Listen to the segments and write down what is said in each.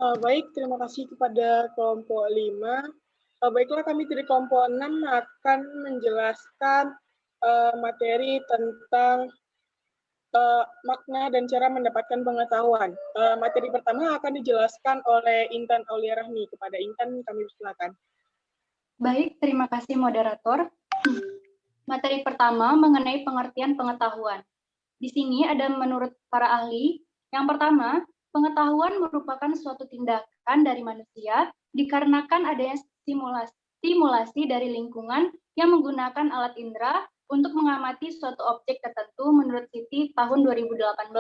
Baik, terima kasih kepada kelompok 5. Baiklah, kami dari kelompok 6 akan menjelaskan materi tentang makna dan cara mendapatkan pengetahuan. Materi pertama akan dijelaskan oleh Intan Aulia Rahmi. Kepada Intan, kami persilakan. Baik, terima kasih moderator. Materi pertama mengenai pengertian pengetahuan. Di sini ada menurut para ahli, yang pertama, pengetahuan merupakan suatu tindakan dari manusia dikarenakan adanya stimulasi dari lingkungan yang menggunakan alat indera untuk mengamati suatu objek tertentu menurut Siti tahun 2018.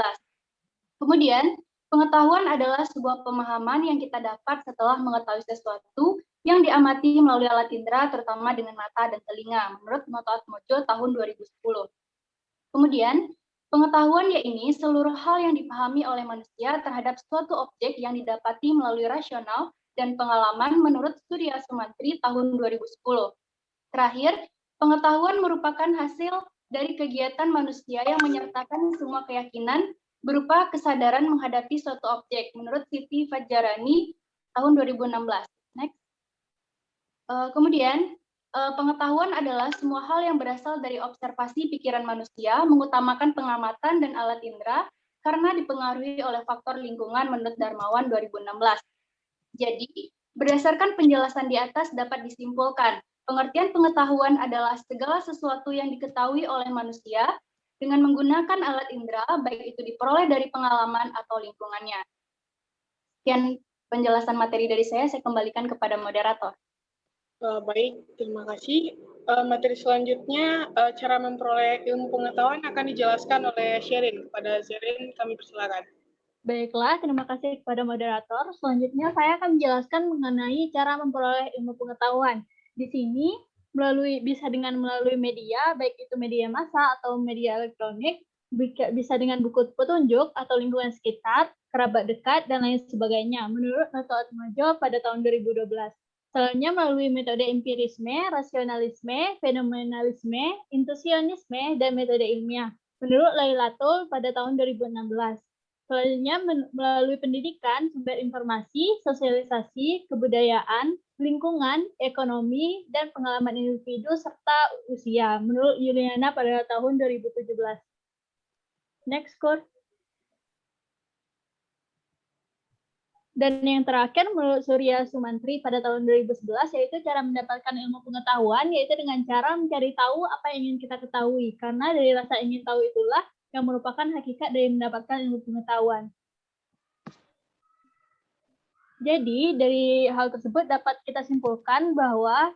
Kemudian, pengetahuan adalah sebuah pemahaman yang kita dapat setelah mengetahui sesuatu yang diamati melalui alat indera, terutama dengan mata dan telinga, menurut Noto Atmojo tahun 2010. Kemudian, pengetahuan yaitu seluruh hal yang dipahami oleh manusia terhadap suatu objek yang didapati melalui rasional dan pengalaman menurut Surya Sumantri tahun 2010. Terakhir, pengetahuan merupakan hasil dari kegiatan manusia yang menyertakan semua keyakinan berupa kesadaran menghadapi suatu objek menurut Siti Fajrani tahun 2016. Next. Kemudian, pengetahuan adalah semua hal yang berasal dari observasi pikiran manusia, mengutamakan pengamatan dan alat indera karena dipengaruhi oleh faktor lingkungan menurut Darmawan 2016. Jadi, berdasarkan penjelasan di atas dapat disimpulkan, pengertian pengetahuan adalah segala sesuatu yang diketahui oleh manusia dengan menggunakan alat indera, baik itu diperoleh dari pengalaman atau lingkungannya. Sekian penjelasan materi dari saya kembalikan kepada moderator. Baik, terima kasih. Materi selanjutnya, cara memperoleh ilmu pengetahuan akan dijelaskan oleh Sherin. Kepada Sherin, kami persilakan. Baiklah, terima kasih kepada moderator. Selanjutnya saya akan menjelaskan mengenai cara memperoleh ilmu pengetahuan. Di sini bisa dengan melalui media, baik itu media massa atau media elektronik, bisa dengan buku petunjuk atau lingkungan sekitar, kerabat dekat, dan lain sebagainya. Menurut Noto Atmojo pada tahun 2012. Selanjutnya melalui metode empirisme, rasionalisme, fenomenalisme, intuisionisme, dan metode ilmiah. Menurut Lailatul pada tahun 2016. Selanjutnya melalui pendidikan, sumber informasi, sosialisasi, kebudayaan, lingkungan, ekonomi, dan pengalaman individu serta usia. Menurut Yuliana pada tahun 2017. Next, Kur. Dan yang terakhir menurut Surya Sumantri pada tahun 2011 yaitu cara mendapatkan ilmu pengetahuan yaitu dengan cara mencari tahu apa yang ingin kita ketahui karena dari rasa ingin tahu itulah yang merupakan hakikat dari mendapatkan ilmu pengetahuan. Jadi dari hal tersebut dapat kita simpulkan bahwa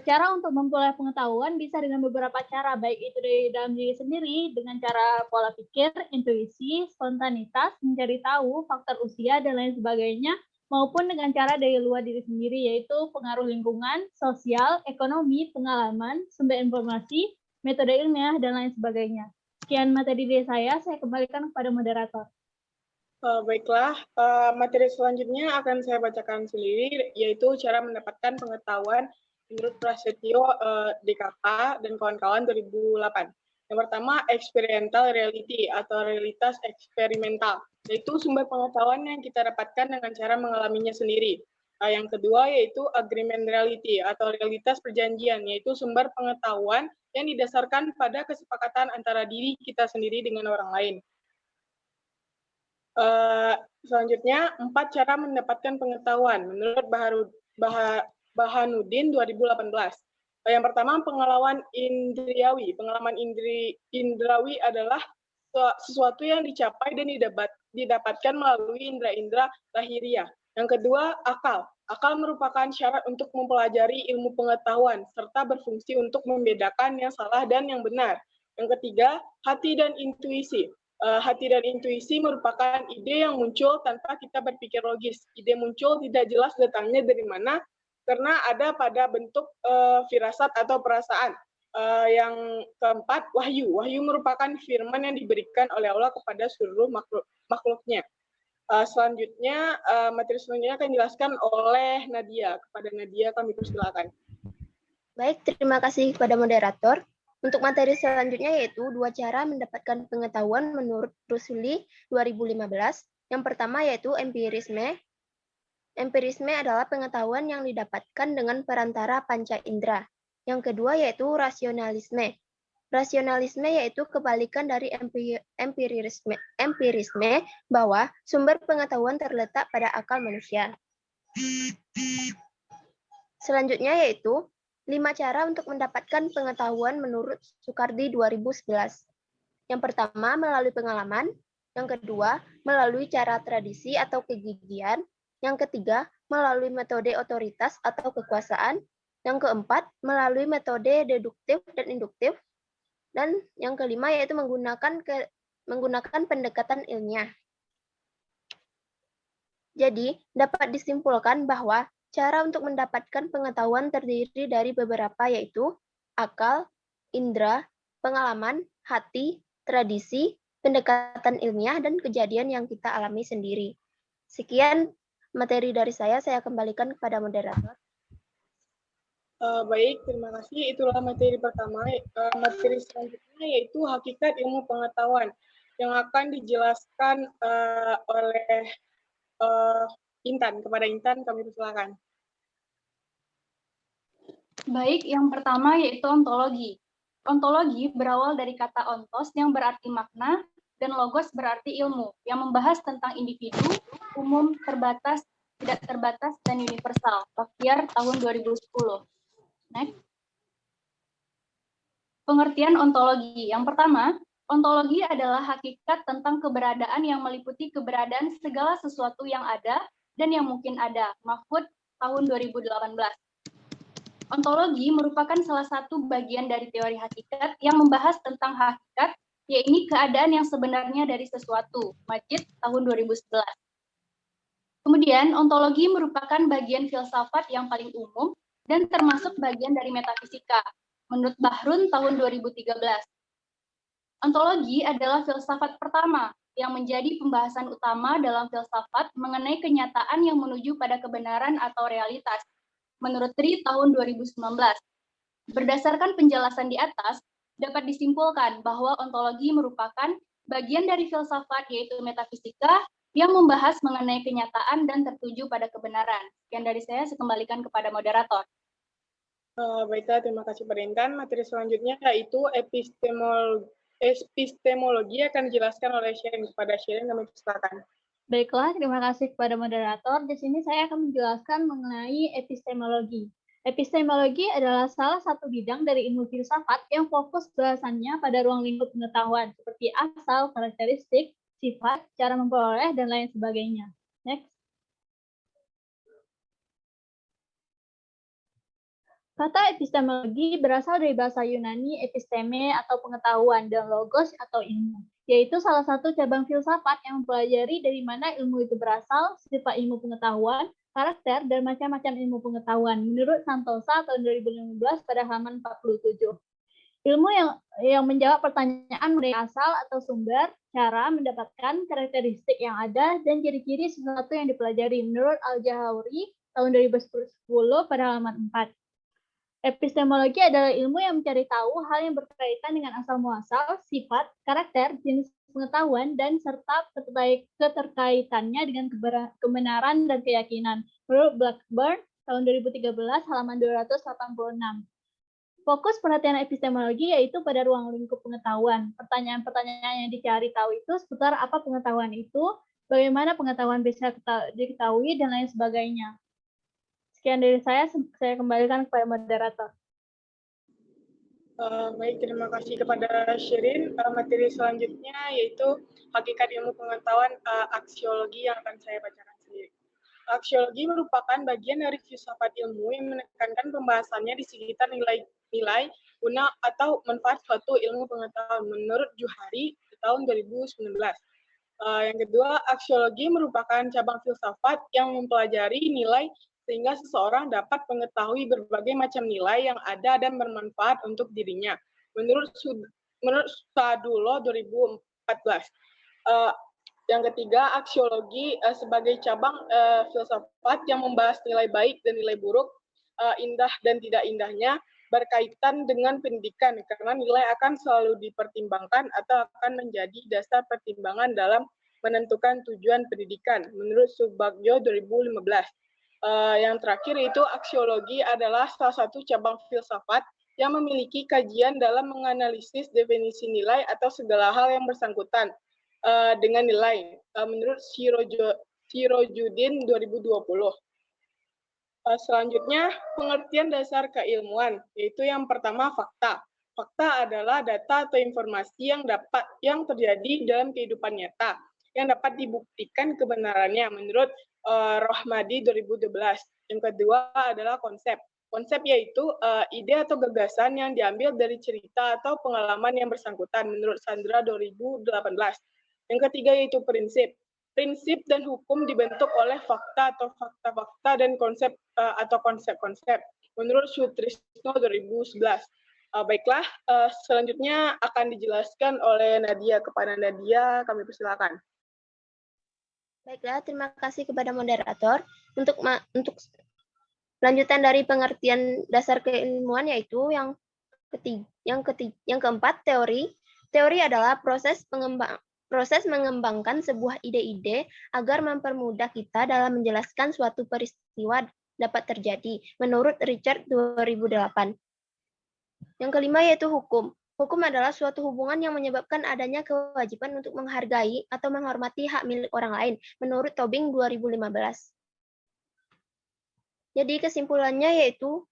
cara untuk memperoleh pengetahuan bisa dengan beberapa cara, baik itu dari dalam diri sendiri, dengan cara pola pikir, intuisi, spontanitas, mencari tahu, faktor usia, dan lain sebagainya, maupun dengan cara dari luar diri sendiri, yaitu pengaruh lingkungan, sosial, ekonomi, pengalaman, sumber informasi, metode ilmiah, dan lain sebagainya. Sekian materi dari saya kembalikan kepada moderator. Baiklah, materi selanjutnya akan saya bacakan sendiri, yaitu cara mendapatkan pengetahuan menurut Prasetyo DKK dan kawan-kawan 2008. Yang pertama, experiential reality atau realitas eksperimental, yaitu sumber pengetahuan yang kita dapatkan dengan cara mengalaminya sendiri. Yang kedua, yaitu agreement reality atau realitas perjanjian, yaitu sumber pengetahuan yang didasarkan pada kesepakatan antara diri kita sendiri dengan orang lain. Selanjutnya, 4 cara mendapatkan pengetahuan menurut Bahanuddin 2018. Yang pertama, pengalaman indriawi. Pengalaman indrawi adalah sesuatu yang dicapai dan didapatkan melalui indera-indera lahiriah. Yang kedua, akal. Akal merupakan syarat untuk mempelajari ilmu pengetahuan, serta berfungsi untuk membedakan yang salah dan yang benar. Yang ketiga, hati dan intuisi. Hati dan intuisi merupakan ide yang muncul tanpa kita berpikir logis. Ide muncul tidak jelas datangnya dari mana, karena ada pada bentuk firasat atau perasaan. Yang keempat, wahyu. Wahyu merupakan firman yang diberikan oleh Allah kepada seluruh makhluknya. Selanjutnya, materi selanjutnya akan dijelaskan oleh Nadia. Kepada Nadia kami persilakan. Baik, terima kasih kepada moderator. Untuk materi selanjutnya yaitu 2 cara mendapatkan pengetahuan menurut Rusuli 2015. Yang pertama yaitu empirisme. Empirisme adalah pengetahuan yang didapatkan dengan perantara panca indera. Yang kedua yaitu rasionalisme. Rasionalisme yaitu kebalikan dari empirisme bahwa sumber pengetahuan terletak pada akal manusia. Selanjutnya yaitu 5 cara untuk mendapatkan pengetahuan menurut Soekardi 2011. Yang pertama melalui pengalaman, yang kedua melalui cara tradisi atau kegigihan, yang ketiga melalui metode otoritas atau kekuasaan, yang keempat melalui metode deduktif dan induktif, dan yang kelima yaitu menggunakan pendekatan ilmiah. Jadi, dapat disimpulkan bahwa cara untuk mendapatkan pengetahuan terdiri dari beberapa yaitu akal, indera, pengalaman, hati, tradisi, pendekatan ilmiah, dan kejadian yang kita alami sendiri. Sekian materi dari saya kembalikan kepada moderator. Baik, terima kasih. Itulah materi pertama. Materi selanjutnya yaitu hakikat ilmu pengetahuan yang akan dijelaskan oleh Intan. Kepada Intan, kami persilakan. Baik, yang pertama yaitu ontologi. Ontologi berawal dari kata ontos yang berarti makna dan logos berarti ilmu, yang membahas tentang individu, umum, terbatas, tidak terbatas, dan universal. Baktiar tahun 2010. Next. Pengertian ontologi. Yang pertama, ontologi adalah hakikat tentang keberadaan yang meliputi keberadaan segala sesuatu yang ada dan yang mungkin ada. Mahfud tahun 2018. Ontologi merupakan salah satu bagian dari teori hakikat yang membahas tentang hakikat, yaitu keadaan yang sebenarnya dari sesuatu. Majid tahun 2011. Kemudian, ontologi merupakan bagian filsafat yang paling umum dan termasuk bagian dari metafisika. Menurut Bahrun tahun 2013. Ontologi adalah filsafat pertama yang menjadi pembahasan utama dalam filsafat mengenai kenyataan yang menuju pada kebenaran atau realitas. Menurut Tri tahun 2019. Berdasarkan penjelasan di atas, dapat disimpulkan bahwa ontologi merupakan bagian dari filsafat yaitu metafisika yang membahas mengenai kenyataan dan tertuju pada kebenaran. Sekian dari saya kembalikan kepada moderator. Baiklah, terima kasih Pak Intan. Materi selanjutnya yaitu epistemologi akan dijelaskan oleh Sherin. Kepada Sherin, kami persilakan. Baiklah, terima kasih kepada moderator. Di sini saya akan menjelaskan mengenai epistemologi. Epistemologi adalah salah satu bidang dari ilmu filsafat yang fokus bahasannya pada ruang lingkup pengetahuan, seperti asal, karakteristik, sifat, cara memperoleh, dan lain sebagainya. Next. Kata epistemologi berasal dari bahasa Yunani episteme atau pengetahuan dan logos atau ilmu, yaitu salah satu cabang filsafat yang mempelajari dari mana ilmu itu berasal, sifat ilmu pengetahuan, karakter, dan macam-macam ilmu pengetahuan, menurut Santosa tahun 2015 pada halaman 47. Ilmu yang menjawab pertanyaan mengenai asal atau sumber, cara mendapatkan karakteristik yang ada, dan ciri-ciri sesuatu yang dipelajari, menurut Al-Jahauri tahun 2010 pada halaman 4. Epistemologi adalah ilmu yang mencari tahu hal yang berkaitan dengan asal-muasal, sifat, karakter, jenis pengetahuan, dan serta keterkaitannya dengan kebenaran dan keyakinan. Menurut Blackburn, tahun 2013, halaman 286. Fokus perhatian epistemologi yaitu pada ruang lingkup pengetahuan. Pertanyaan-pertanyaan yang dicari tahu itu seputar apa pengetahuan itu, bagaimana pengetahuan bisa diketahui, dan lain sebagainya. Sekian dari saya kembalikan kepada moderator. Baik, terima kasih kepada Sherin. Materi selanjutnya yaitu hakikat ilmu pengetahuan aksiologi yang akan saya bacakan sendiri. Aksiologi merupakan bagian dari filsafat ilmu yang menekankan pembahasannya di sekitar nilai, guna atau manfaat suatu ilmu pengetahuan menurut Juhari tahun 2019. Yang kedua, aksiologi merupakan cabang filsafat yang mempelajari nilai sehingga seseorang dapat mengetahui berbagai macam nilai yang ada dan bermanfaat untuk dirinya. Menurut Sadulo 2014. Yang ketiga, aksiologi sebagai cabang filsafat yang membahas nilai baik dan nilai buruk, indah dan tidak indahnya, berkaitan dengan pendidikan, karena nilai akan selalu dipertimbangkan atau akan menjadi dasar pertimbangan dalam menentukan tujuan pendidikan, menurut Subagyo 2015. Yang terakhir yaitu aksiologi adalah salah satu cabang filsafat yang memiliki kajian dalam menganalisis definisi nilai atau segala hal yang bersangkutan dengan nilai menurut Sirojudin 2020. Selanjutnya, pengertian dasar keilmuan, yaitu yang pertama fakta. Fakta adalah data atau informasi yang terjadi dalam kehidupan nyata, yang dapat dibuktikan kebenarannya menurut Rohmadi 2012. Yang kedua adalah konsep. Konsep yaitu ide atau gagasan yang diambil dari cerita atau pengalaman yang bersangkutan menurut Sandra 2018. Yang ketiga yaitu prinsip. Prinsip dan hukum dibentuk oleh fakta atau fakta-fakta dan konsep atau konsep-konsep menurut Sutrisno 2011. Baiklah, selanjutnya akan dijelaskan oleh Nadia. Kepada Nadia, kami persilakan. Baiklah, terima kasih kepada moderator. Untuk lanjutan dari pengertian dasar keilmuan yaitu yang keempat, teori. Teori adalah proses mengembangkan sebuah ide-ide agar mempermudah kita dalam menjelaskan suatu peristiwa dapat terjadi, menurut Richard 2008. Yang kelima yaitu hukum. Hukum adalah suatu hubungan yang menyebabkan adanya kewajiban untuk menghargai atau menghormati hak milik orang lain, menurut Tobing 2015. Jadi kesimpulannya yaitu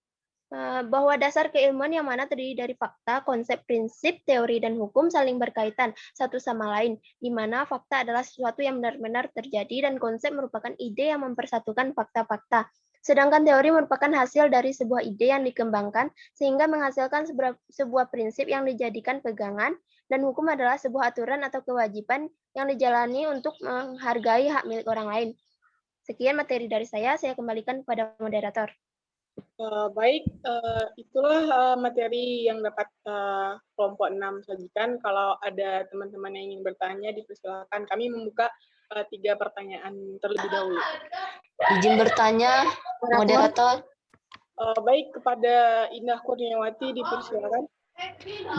bahwa dasar keilmuan yang mana terdiri dari fakta, konsep, prinsip, teori, dan hukum saling berkaitan satu sama lain, di mana fakta adalah sesuatu yang benar-benar terjadi dan konsep merupakan ide yang mempersatukan fakta-fakta. Sedangkan teori merupakan hasil dari sebuah ide yang dikembangkan sehingga menghasilkan sebuah prinsip yang dijadikan pegangan, dan hukum adalah sebuah aturan atau kewajiban yang dijalani untuk menghargai hak milik orang lain. Sekian materi dari saya kembalikan kepada moderator. Baik, itulah materi yang dapat kelompok 6 sajikan. Kalau ada teman-teman yang ingin bertanya, dipersilakan. Kami membuka 3 pertanyaan terlebih dahulu. Izin bertanya, moderator. Baik, kepada Indah Kurniawati dipersilakan.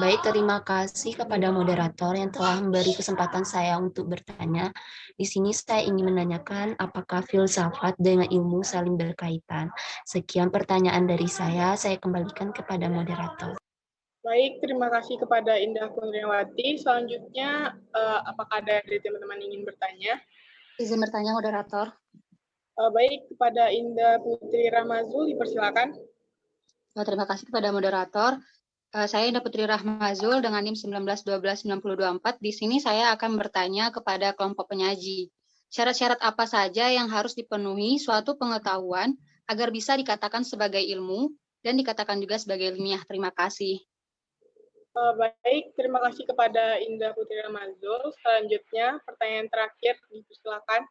Baik, terima kasih kepada moderator yang telah memberi kesempatan saya untuk bertanya. Di sini saya ingin menanyakan apakah filsafat dengan ilmu saling berkaitan. Sekian pertanyaan dari saya kembalikan kepada moderator. Baik, terima kasih kepada Indah Kurniawati. Selanjutnya, apakah ada dari teman-teman yang ingin bertanya? Izin bertanya, moderator. Baik, kepada Indah Putri Rahmazul, dipersilakan. Terima kasih kepada moderator. Saya Indah Putri Rahmazul dengan NIM 19129024. Di sini saya akan bertanya kepada kelompok penyaji. Syarat-syarat apa saja yang harus dipenuhi suatu pengetahuan agar bisa dikatakan sebagai ilmu dan dikatakan juga sebagai ilmiah? Terima kasih. Baik, terima kasih kepada Indah Putri Rahmazul. Selanjutnya, pertanyaan terakhir, dipersilakan.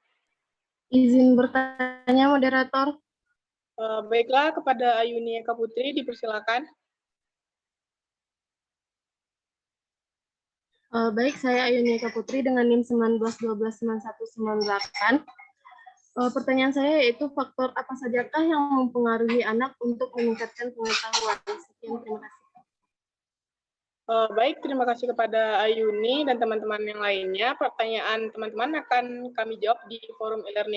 Izin bertanya, moderator. Baiklah, kepada Ayuni Eka Putri, dipersilakan. Baik, saya Ayuni Eka Putri dengan NIM 19129198. Pertanyaan saya yaitu faktor apa sajakah yang mempengaruhi anak untuk meningkatkan pengetahuan? Sekian, terima kasih. Baik, terima kasih kepada Ayuni dan teman-teman yang lainnya. Pertanyaan teman-teman akan kami jawab di forum e-learning.